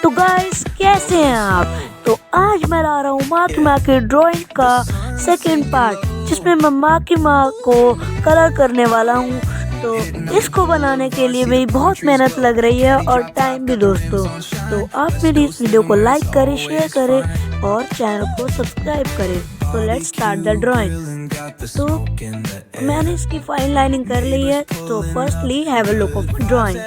तो गाइस कैसे हैं आप। तो आज मैं ला रहा हूँ माकिमा की ड्राइंग का सेकंड पार्ट, जिसमें मैं माकिमा को कलर करने वाला हूँ। तो इसको बनाने के लिए मेरी बहुत मेहनत लग रही है और टाइम भी दोस्तों। तो आप मेरी इस वीडियो को लाइक करें, शेयर करें और चैनल को सब्सक्राइब करें। तो लेट्स स्टार्ट द ड्राइंग। तो मैंने इसकी फाइन लाइनिंग कर ली है। तो firstly have a look of drawing.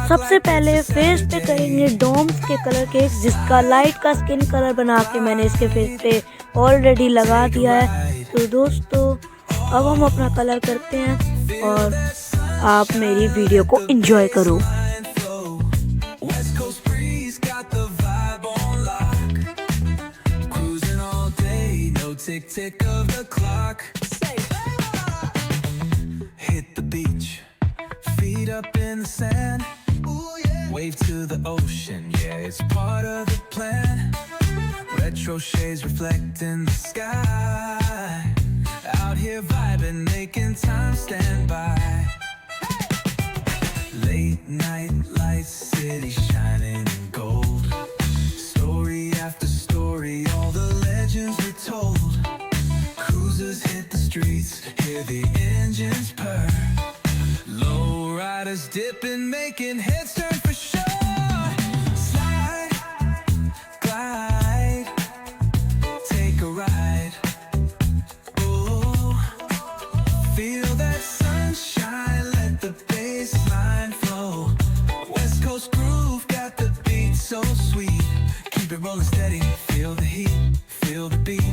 सबसे पहले फेस पे करेंगे डॉम्स के कलर के, जिसका लाइट का स्किन कलर बना के मैंने इसके फेस पे ऑलरेडी लगा दिया है। तो दोस्तों अब हम अपना कलर करते हैं और आप मेरी वीडियो को एंजॉय करो। Tick tick of the clock. Hit the beach, feet up in the sand. Ooh, yeah. Wave to the ocean, yeah, it's part of the plan. Retro shades reflecting the sky. Out here vibing, making time stand by. Late night lights, city shining in gold. Story after story, all the legends were told. Cruisers hit the streets, hear the engines purr. Low riders dipping, making heads turn for sure. Slide, glide, take a ride. Oh, feel that sunshine, let the bass line flow. West Coast groove, got the beat so sweet. Keep it rolling steady, feel the heat, feel the beat.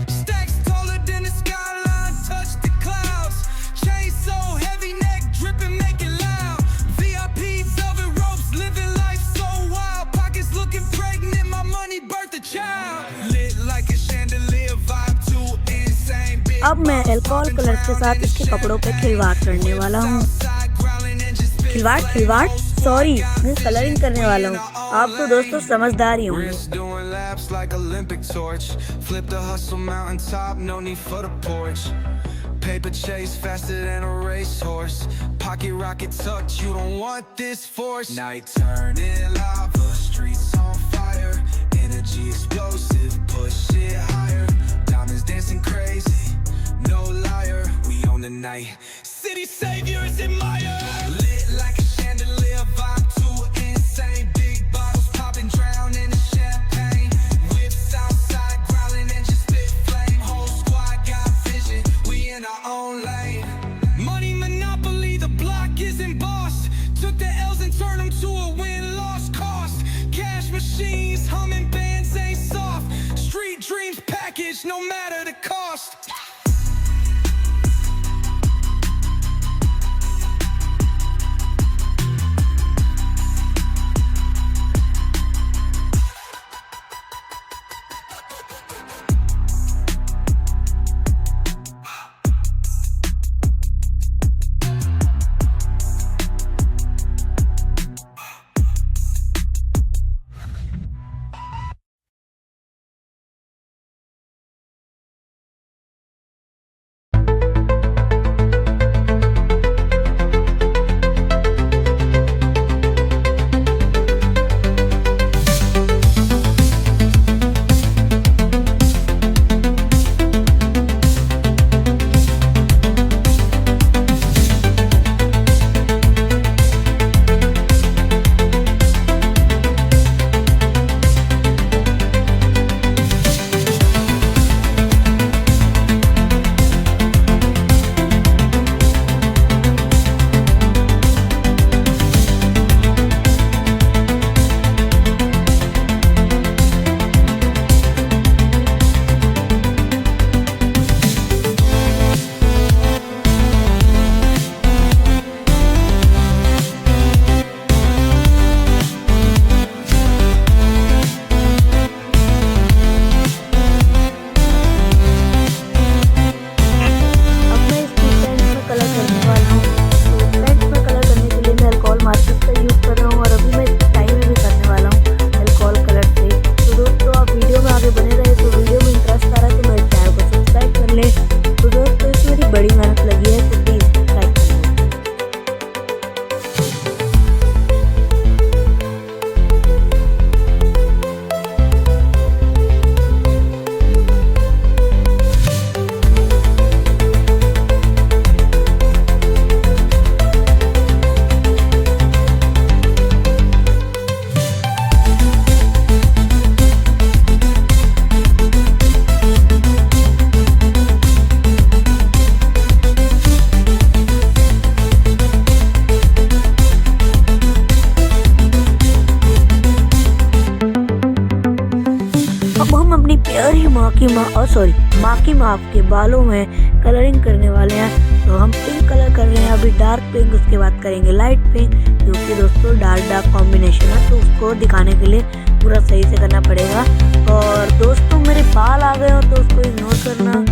Stacks taller than the skyline, touch the clouds. Chains so heavy, neck dripping, make it loud. VIP velvet ropes, living life so wild. Pockets looking pregnant, my money birthed a child. Lit like a chandelier, vibe too insane. अब मैं alcohol colour के साथ इसके कपड़ों पे खिलवाड़ करने वाला हूँ। खिलवाड़ सॉरी, मैं कलरिंग करने वाला हूँ। आप तो दोस्तों समझदार ही होंगे। Like Olympic torch, flip the hustle mountaintop, no need for the porch. Paper chase faster than a racehorse. Pocket rocket tucked, you don't want this force. Night turning lava, streets on fire. Energy explosive, push it higher. Diamonds dancing crazy, no liar. We own the night. City saviors admire. Lit like a chandelier, vibe too insane. Big bottles popping, drown in the champagne. Whips outside, growling and just spit flame. Whole squad got vision, we in our own lane. Money monopoly, the block is embossed. Took the L's and turned them to a win-loss cost. Cash machines, humming bands ain't soft. Street dreams packaged, no matter the cost. बड़ी मेहनत लगी है, तो please like करिए। अब हम अपनी प्यारी माकिमा के बालों में कलरिंग करने वाले हैं। तो हम पिंक कलर कर रहे हैं अभी, डार्क पिंक, उसके बाद करेंगे लाइट पिंक, क्योंकि दोस्तों डार्क कॉम्बिनेशन है, तो उसको दिखाने के लिए पूरा सही से करना पड़ेगा। और दोस्तों मेरे बाल आ गए हो तो उसको इग्नोर करना।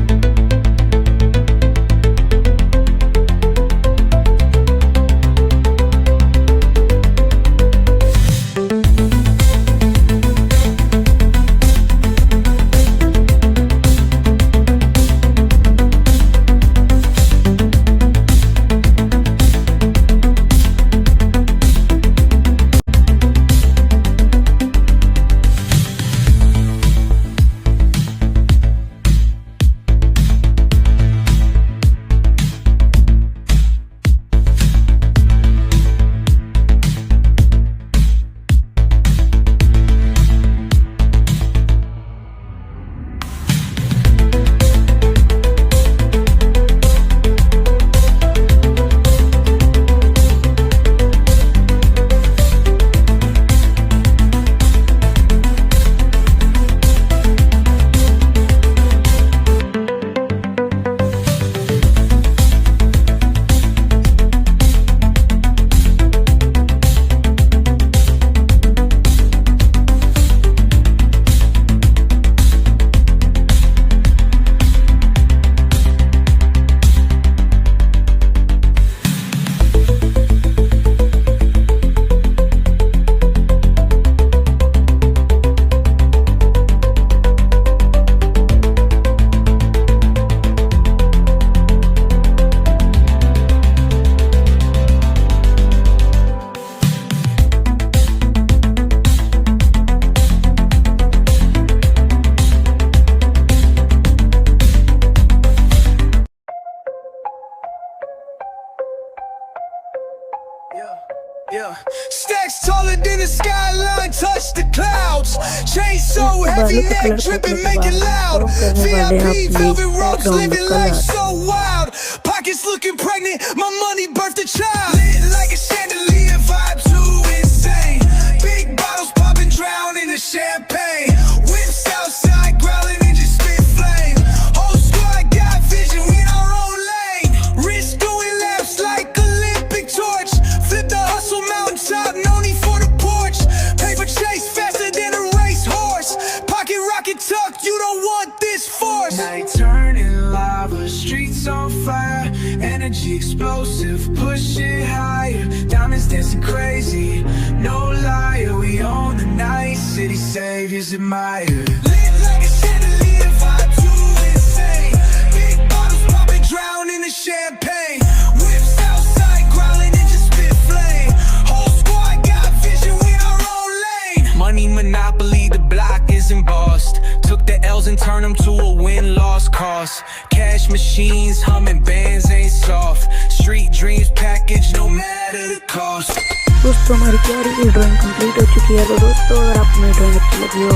Yeah. Stacks taller than the skyline, touch the clouds. Chain so heavy, neck dripping, make it loud. VIP, velvet ropes, living life so wild. Pockets looking pregnant, my money birthed a child. Lit like a chandelier, vibe too insane. Big bottles popping, drown in the champagne. Whips outside, growling and just spit flame. Whole squad got vision, we in our own lane. Wrist doing laps like Olympic torch. Flip the hustle mountaintop, no need for the porch. Paper chase faster than a racehorse. Pocket rocket tuck, you don't want this force. Night turning lava, streets on fire. Energy explosive, push it higher. Diamonds dancing crazy, no liar. We own the night, city saviors admire. Lit like a chandelier, vibe too insane. Big bottles popping, drown in the champagne. Whips outside, growling and just spit flame. Whole squad got vision, we in our own lane. Money monopoly, the block is embossed. Took the L's and turned them to a win-loss cost. Cash machines, humming bands ain't soft. Street dreams package, no matter the cost. दोस्तों हमारी प्यारी drawing complete हो चुकी है। तो दोस्तों अगर आपको मेरी ड्राइंग अच्छी लगी हो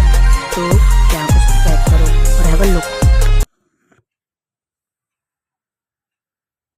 तो चैनल को सब्सक्राइब करो और हैव अ लुक।